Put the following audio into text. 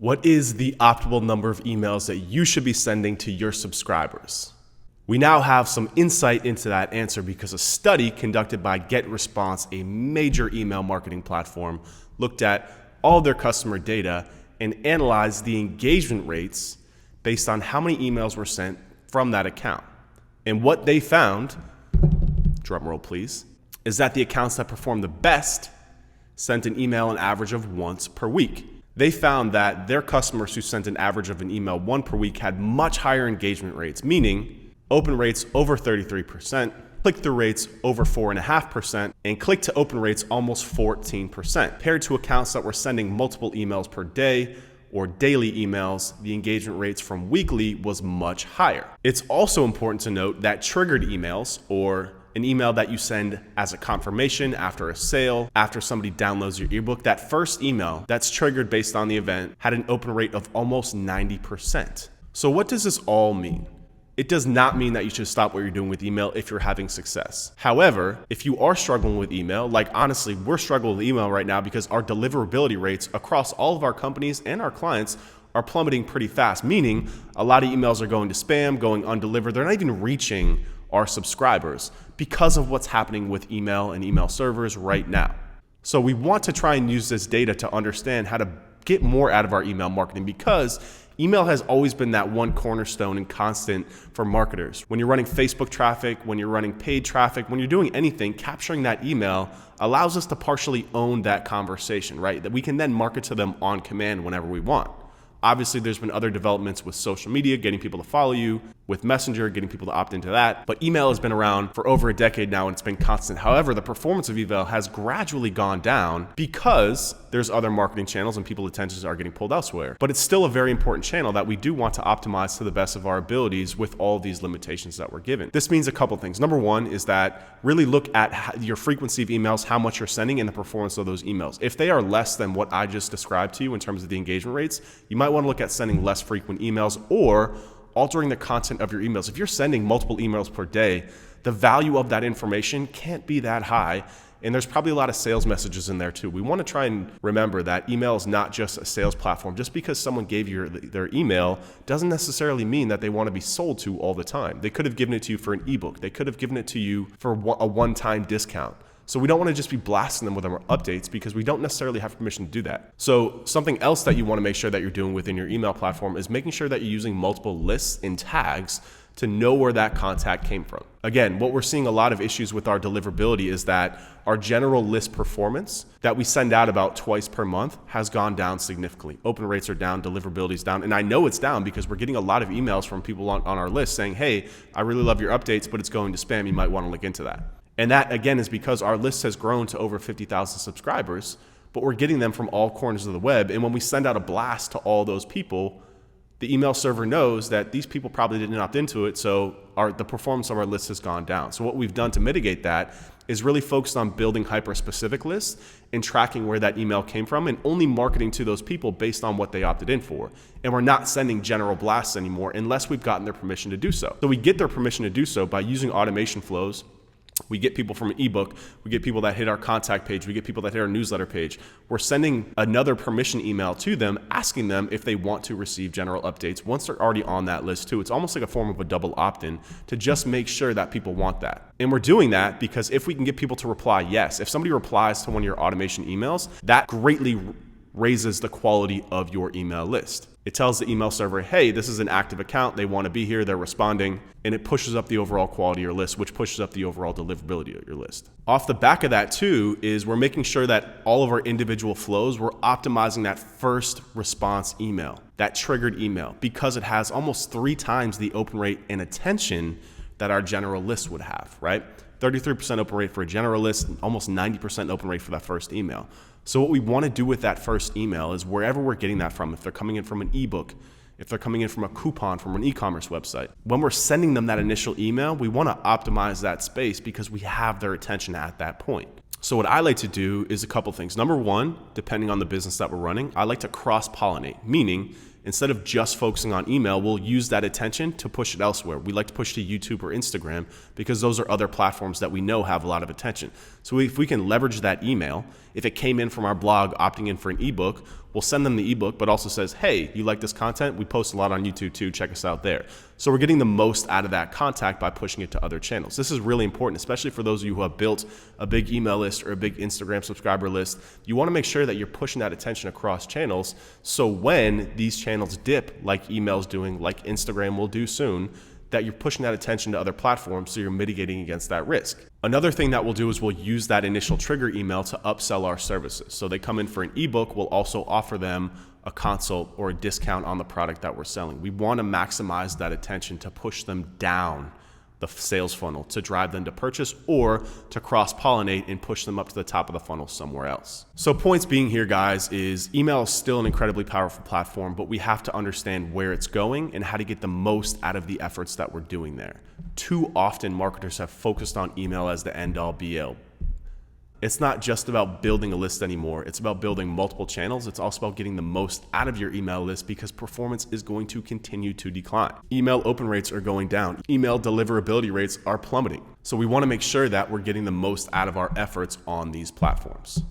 What is the optimal number of emails that you should be sending to your subscribers? We now have some insight into that answer because a study conducted by GetResponse, a major email marketing platform, looked at all their customer data and analyzed the engagement rates based on how many emails were sent from that account. And what they found, drum roll please, is that the accounts that performed the best sent an email an average of once per week. They found that their customers who sent an average of an email one per week had much higher engagement rates, meaning open rates over 33%, click-through rates over 4.5%, and click-to-open rates almost 14%. Paired to accounts that were sending multiple emails per day or daily emails, the engagement rates from weekly was much higher. It's also important to note that triggered emails, or an email that you send as a confirmation after a sale, after somebody downloads your ebook, that first email that's triggered based on the event had an open rate of almost 90%. So what does this all mean? It does not mean that you should stop what you're doing with email if you're having success. However, if you are struggling with email, like honestly, we're struggling with email right now because our deliverability rates across all of our companies and our clients are plummeting pretty fast, meaning a lot of emails are going to spam, going undelivered. They're not even reaching our subscribers because of what's happening with email and email servers right now. So we want to try and use this data to understand how to get more out of our email marketing, because email has always been that one cornerstone and constant for marketers. When you're running Facebook traffic, when you're running paid traffic, when you're doing anything, capturing that email allows us to partially own that conversation, right? That we can then market to them on command whenever we want. Obviously, there's been other developments with social media, getting people to follow you, with Messenger, getting people to opt into that. But email has been around for over a decade now, and it's been constant. However, the performance of email has gradually gone down because there's other marketing channels and people's attentions are getting pulled elsewhere. But it's still a very important channel that we do want to optimize to the best of our abilities with all of these limitations that we're given. This means a couple things. Number one is that really look at your frequency of emails, how much you're sending, and the performance of those emails. If they are less than what I just described to you in terms of the engagement rates, you might want to look at sending less frequent emails or altering the content of your emails. If you're sending multiple emails per day, the value of that information can't be that high. And there's probably a lot of sales messages in there too. We want to try and remember that email is not just a sales platform. Just because someone gave you their email doesn't necessarily mean that they want to be sold to all the time. They could have given it to you for an ebook. They could have given it to you for a one-time discount. So we don't want to just be blasting them with our updates because we don't necessarily have permission to do that. So something else that you want to make sure that you're doing within your email platform is making sure that you're using multiple lists and tags to know where that contact came from. Again, what we're seeing a lot of issues with our deliverability is that our general list performance that we send out about twice per month has gone down significantly. Open rates are down, deliverability is down. And I know it's down because we're getting a lot of emails from people on our list saying, hey, I really love your updates, but it's going to spam. You might want to look into that. And that, again, is because our list has grown to over 50,000 subscribers, but we're getting them from all corners of the web. And when we send out a blast to all those people, the email server knows that these people probably didn't opt into it, so the performance of our list has gone down. So what we've done to mitigate that is really focused on building hyper-specific lists and tracking where that email came from and only marketing to those people based on what they opted in for. And we're not sending general blasts anymore unless we've gotten their permission to do so. So we get their permission to do so by using automation flows. We get people from an ebook, we get people that hit our contact page, we get people that hit our newsletter page. We're sending another permission email to them, asking them if they want to receive general updates once they're already on that list too. It's almost like a form of a double opt-in to just make sure that people want that. And we're doing that because if we can get people to reply yes, if somebody replies to one of your automation emails, that greatly raises the quality of your email list. It tells the email server, hey, this is an active account. They want to be here. They're responding. And it pushes up the overall quality of your list, which pushes up the overall deliverability of your list. Off the back of that too, is we're making sure that all of our individual flows, we're optimizing that first response email, that triggered email, because it has almost 3 times the open rate and attention that our general list would have, right? 33% open rate for a general list, almost 90% open rate for that first email. So what we want to do with that first email is wherever we're getting that from, if they're coming in from an ebook, if they're coming in from a coupon from an e-commerce website, when we're sending them that initial email, we want to optimize that space because we have their attention at that point. So what I like to do is a couple things. Number one, depending on the business that we're running, I like to cross-pollinate, meaning instead of just focusing on email, we'll use that attention to push it elsewhere. We like to push to YouTube or Instagram because those are other platforms that we know have a lot of attention. So if we can leverage that email, if it came in from our blog opting in for an ebook, we'll send them the ebook, but also says, hey, you like this content? We post a lot on YouTube too. Check us out there. So we're getting the most out of that contact by pushing it to other channels. This is really important, especially for those of you who have built a big email list or a big Instagram subscriber list. You want to make sure that you're pushing that attention across channels. So when these channels dip, like email's doing, like Instagram will do soon, that you're pushing that attention to other platforms so you're mitigating against that risk. Another thing that we'll do is we'll use that initial trigger email to upsell our services. So they come in for an ebook, we'll also offer them a consult or a discount on the product that we're selling. We want to maximize that attention to push them down the sales funnel to drive them to purchase or to cross-pollinate and push them up to the top of the funnel somewhere else. So points being here, guys, is email is still an incredibly powerful platform, but we have to understand where it's going and how to get the most out of the efforts that we're doing there. Too often, marketers have focused on email as the end-all be-all. It's not just about building a list anymore. It's about building multiple channels. It's also about getting the most out of your email list because performance is going to continue to decline. Email open rates are going down. Email deliverability rates are plummeting. So we want to make sure that we're getting the most out of our efforts on these platforms.